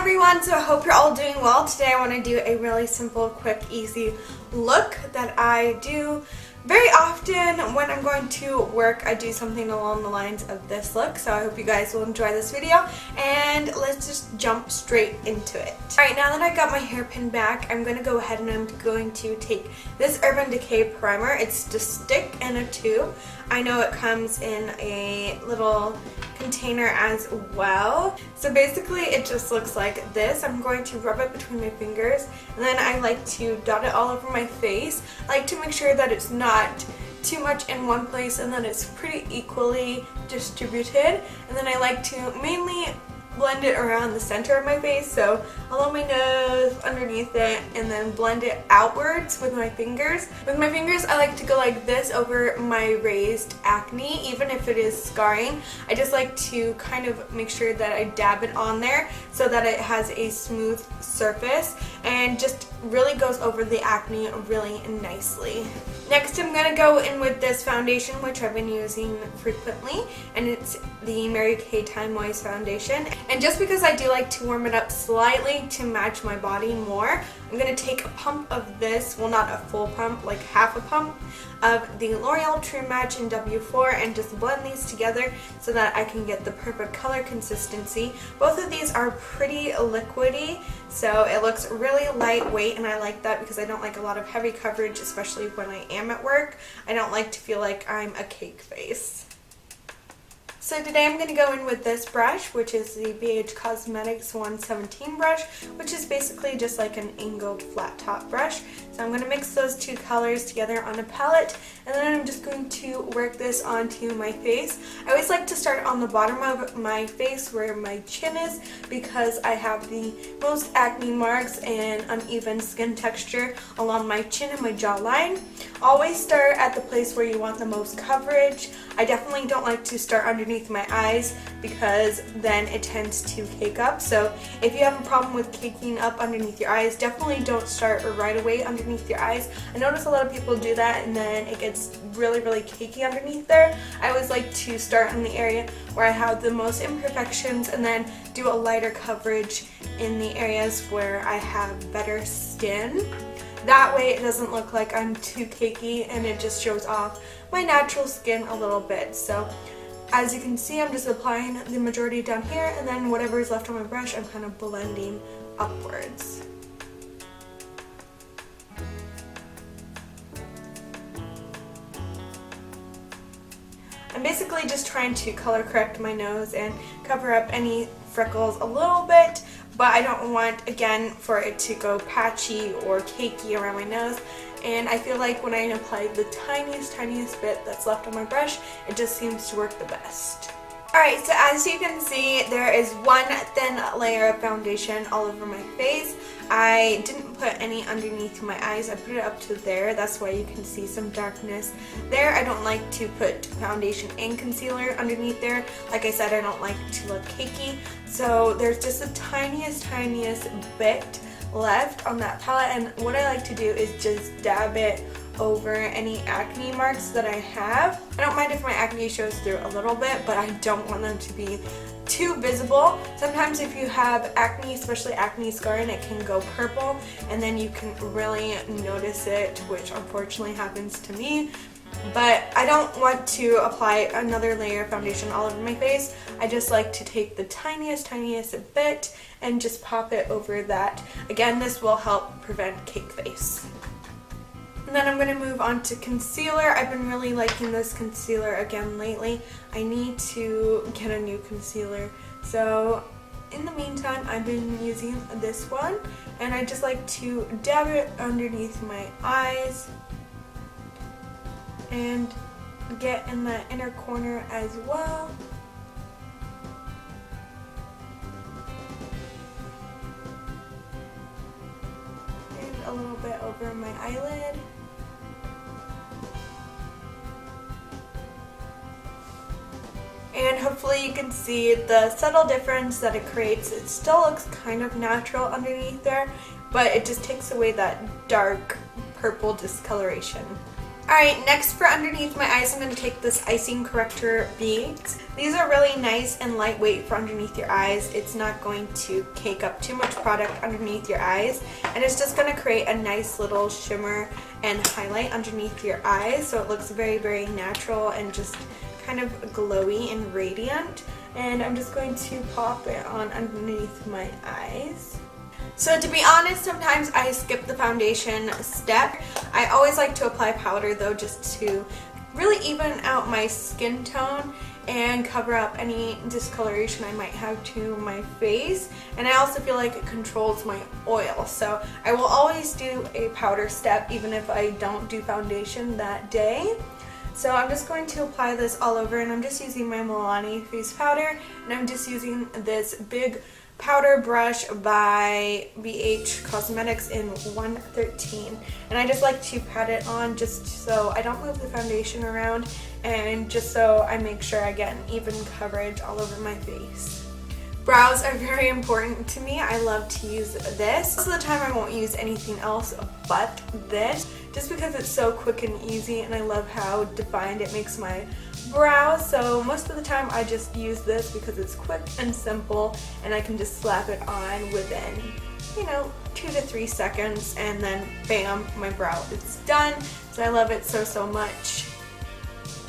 everyone, so I hope you're all doing well. Today I want to do a really simple, quick, easy look that I do very often when I'm going to work. I do something along the lines of this look, so I hope you guys will enjoy this video, and let's just jump straight into it. Alright, now that I got my hair pinned back, I'm going to go ahead and I'm going to take this Urban Decay primer. It's the stick in a tube. I know it comes in a little container as well. So basically it just looks like this. I'm going to rub it between my fingers, and then I like to dot it all over my face. I like to make sure that it's not too much in one place and that it's pretty equally distributed. And then I like to mainly blend it around the center of my face, so along my nose, underneath it, and then blend it outwards with my fingers. With my fingers, I like to go like this over my raised acne, even if it is scarring. I just like to kind of make sure that I dab it on there so that it has a smooth surface and just really goes over the acne really nicely. Next, I'm going to go in with this foundation, which I've been using frequently, and it's the Mary Kay Time Moist Foundation. And just because I do like to warm it up slightly to match my body more, I'm going to take a pump of this, well, not a full pump, like half a pump of the L'Oreal True Match in W4 and just blend these together so that I can get the perfect color consistency. Both of these are pretty liquidy, so it looks really lightweight, and I like that because I don't like a lot of heavy coverage, especially when I am at work. I don't like to feel like I'm a cake face. So today I'm going to go in with this brush, which is the BH Cosmetics 117 brush, which is basically just like an angled flat top brush. So I'm going to mix those two colors together on a palette, and then I'm just going to work this onto my face. I always like to start on the bottom of my face where my chin is, because I have the most acne marks and uneven skin texture along my chin and my jawline. Always start at the place where you want the most coverage. I definitely don't like to start underneath my eyes because then it tends to cake up. So if you have a problem with caking up underneath your eyes, definitely don't start right away underneath your eyes. I notice a lot of people do that and then it gets really cakey underneath there. I always like to start in the area where I have the most imperfections and then do a lighter coverage in the areas where I have better skin. That way it doesn't look like I'm too cakey and it just shows off my natural skin a little bit. So as you can see, I'm just applying the majority down here, and then whatever is left on my brush I'm kind of blending upwards. I'm basically just trying to color correct my nose and cover up any freckles a little bit, but I don't want, again, for it to go patchy or cakey around my nose. And I feel like when I apply the tiniest bit that's left on my brush, it just seems to work the best. Alright, so as you can see, there is one thin layer of foundation all over my face. I didn't put any underneath my eyes. I put it up to there. That's why you can see some darkness there. I don't like to put foundation and concealer underneath there. Like I said, I don't like to look cakey. So there's just the tiniest bit left on that palette, and what I like to do is just dab it over any acne marks that I have. I don't mind if my acne shows through a little bit, but I don't want them to be too visible. Sometimes if you have acne, especially acne scarring, it can go purple and then you can really notice it, which unfortunately happens to me. But I don't want to apply another layer of foundation all over my face. I just like to take the tiniest bit and just pop it over that. Again, this will help prevent cake face. And then I'm going to move on to concealer. I've been really liking this concealer again lately. I need to get a new concealer. So in the meantime, I've been using this one, and I just like to dab it underneath my eyes and get in the inner corner as well. And a little bit over my eyelid. And hopefully you can see the subtle difference that it creates. It still looks kind of natural underneath there, but it just takes away that dark purple discoloration. Alright, next for underneath my eyes, I'm going to take this icing corrector beads. These are really nice and lightweight for underneath your eyes. It's not going to cake up too much product underneath your eyes, and it's just going to create a nice little shimmer and highlight underneath your eyes, so it looks very, very natural and just kind of glowy and radiant. And I'm just going to pop it on underneath my eyes. So to be honest, sometimes I skip the foundation step. I always like to apply powder though, just to really even out my skin tone and cover up any discoloration I might have to my face. And I also feel like it controls my oil. So I will always do a powder step even if I don't do foundation that day. So I'm just going to apply this all over, and I'm just using my Milani face powder, and I'm just using this big powder brush by BH Cosmetics in 113, and I just like to pat it on just so I don't move the foundation around, and just so I make sure I get an even coverage all over my face. Brows are very important to me. I love to use this. Most of the time I won't use anything else but this, just because it's so quick and easy, and I love how defined it makes my brows. So most of the time I just use this because it's quick and simple, and I can just slap it on within, 2 to 3 seconds, and then bam, my brow is done. So I love it so much.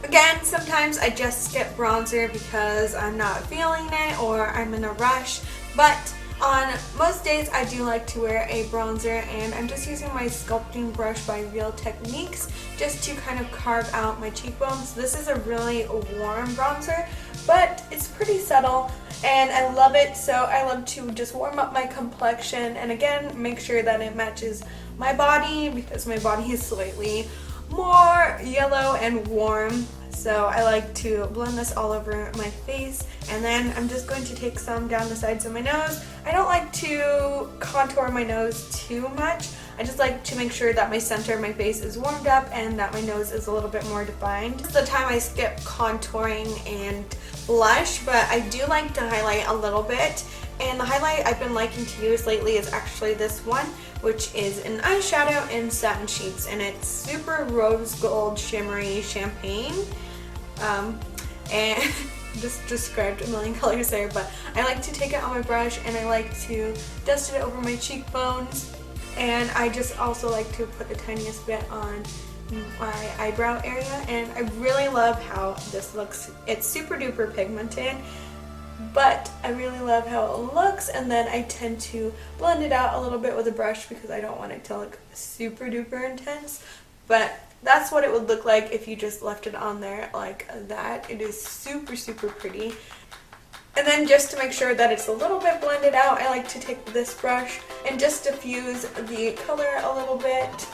Again, sometimes I just skip bronzer because I'm not feeling it or I'm in a rush, but on most days I do like to wear a bronzer, and I'm just using my sculpting brush by Real Techniques just to kind of carve out my cheekbones. This is a really warm bronzer, but it's pretty subtle and I love it, so I love to just warm up my complexion and again make sure that it matches my body because my body is slightly more yellow and warm. So I like to blend this all over my face, and then I'm just going to take some down the sides of my nose. I don't like to contour my nose too much. I just like to make sure that my center of my face is warmed up and that my nose is a little bit more defined. This is the time I skip contouring and blush, but I do like to highlight a little bit. And the highlight I've been liking to use lately is actually this one, which is an eyeshadow in Satin Sheets, and it's super rose gold shimmery champagne. And just described a million colors there, but I like to take it on my brush and I like to dust it over my cheekbones, and I just also like to put the tiniest bit on my eyebrow area, and I really love how this looks. It's super duper pigmented, but I really love how it looks, and then I tend to blend it out a little bit with a brush because I don't want it to look super duper intense, but that's what it would look like if you just left it on there like that. It is super pretty. And then just to make sure that it's a little bit blended out, I like to take this brush and just diffuse the color a little bit.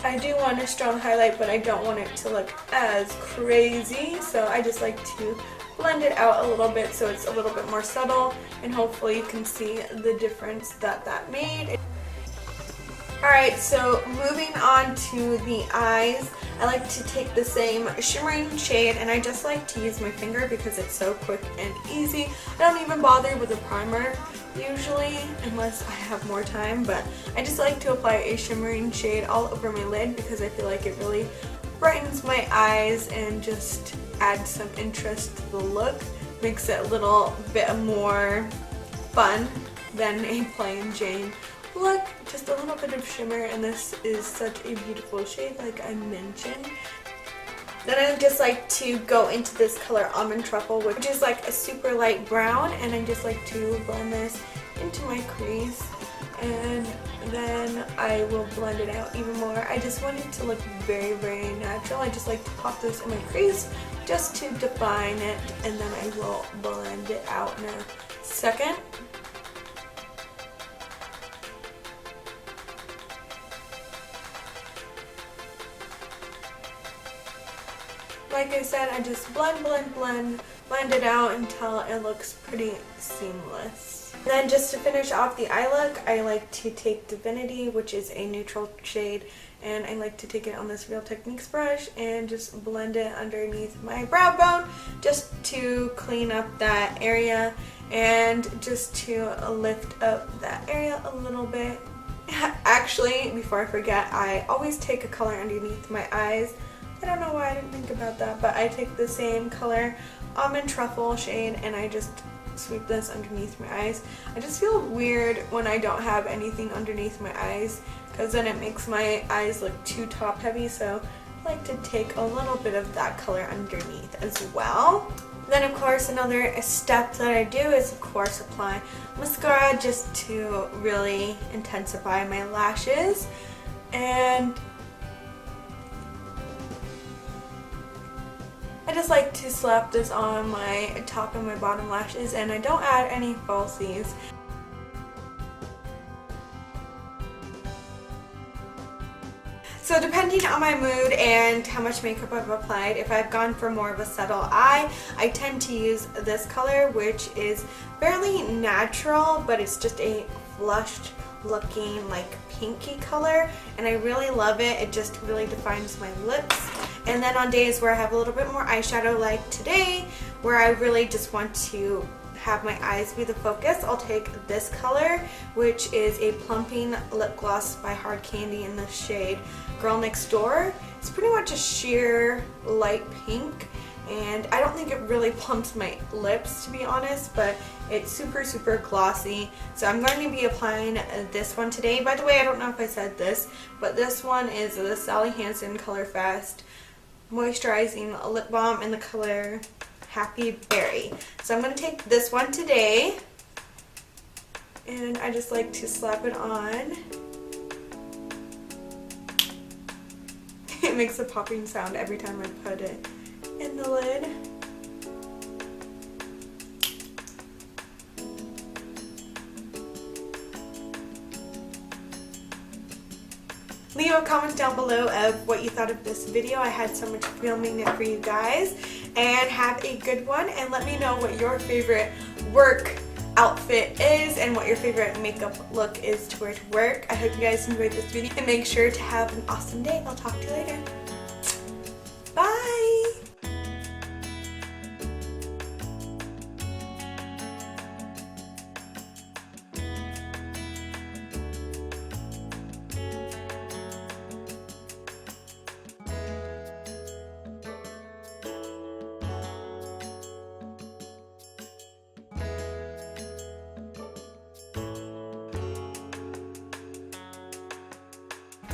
I do want a strong highlight, but I don't want it to look as crazy, so I just like to blend it out a little bit so it's a little bit more subtle, and hopefully you can see the difference that made. Alright, so moving on to the eyes, I like to take the same shimmering shade, and I just like to use my finger because it's so quick and easy. I don't even bother with a primer usually unless I have more time, but I just like to apply a shimmering shade all over my lid because I feel like it really brightens my eyes and just adds some interest to the look, makes it a little bit more fun than a plain Jane look. Just a little bit of shimmer, and this is such a beautiful shade like I mentioned. Then I just like to go into this color Almond Truffle, which is like a super light brown, and I just like to blend this into my crease, and then I will blend it out even more. I just want it to look very natural. I just like to pop this in my crease just to define it, and then I will blend it out in a second. Like I said, I just blend it out until it looks pretty seamless. And then just to finish off the eye look, I like to take Divinity, which is a neutral shade, and I like to take it on this Real Techniques brush and just blend it underneath my brow bone just to clean up that area and just to lift up that area a little bit. Actually, before I forget, I always take a color underneath my eyes I don't know why I didn't think about that, but I take the same color Almond Truffle shade and I just sweep this underneath my eyes. I just feel weird when I don't have anything underneath my eyes because then it makes my eyes look too top heavy, so I like to take a little bit of that color underneath as well. Then of course another step that I do is of course apply mascara just to really intensify my lashes. And I just like to slap this on my top and my bottom lashes, and I don't add any falsies. So depending on my mood and how much makeup I've applied, if I've gone for more of a subtle eye, I tend to use this color, which is fairly natural, but it's just a flushed looking like pinky color, and I really love it. It just really defines my lips. And then on days where I have a little bit more eyeshadow, like today, where I really just want to have my eyes be the focus, I'll take this color, which is a plumping lip gloss by Hard Candy in the shade Girl Next Door. It's pretty much a sheer light pink, and I don't think it really plumps my lips, to be honest, but it's super glossy. So I'm going to be applying this one today. By the way, I don't know if I said this, but this one is the Sally Hansen Color Fast Moisturizing Lip Balm in the color Happy Berry. So I'm going to take this one today, and I just like to slap it on. It makes a popping sound every time I put it in the lid. Leave a comment down below of what you thought of this video. I had so much filming it for you guys, and have a good one, and let me know what your favorite work outfit is and what your favorite makeup look is to wear to work. I hope you guys enjoyed this video, and make sure to have an awesome day. I'll talk to you later. Bye!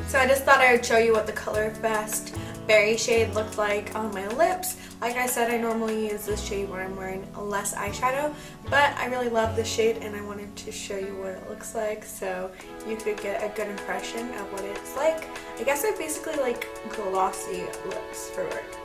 So I just thought I would show you what the Color Fast Berry shade looked like on my lips. Like I said, I normally use this shade when I'm wearing less eyeshadow, but I really love this shade and I wanted to show you what it looks like so you could get a good impression of what it's like. I guess I basically like glossy lips for work.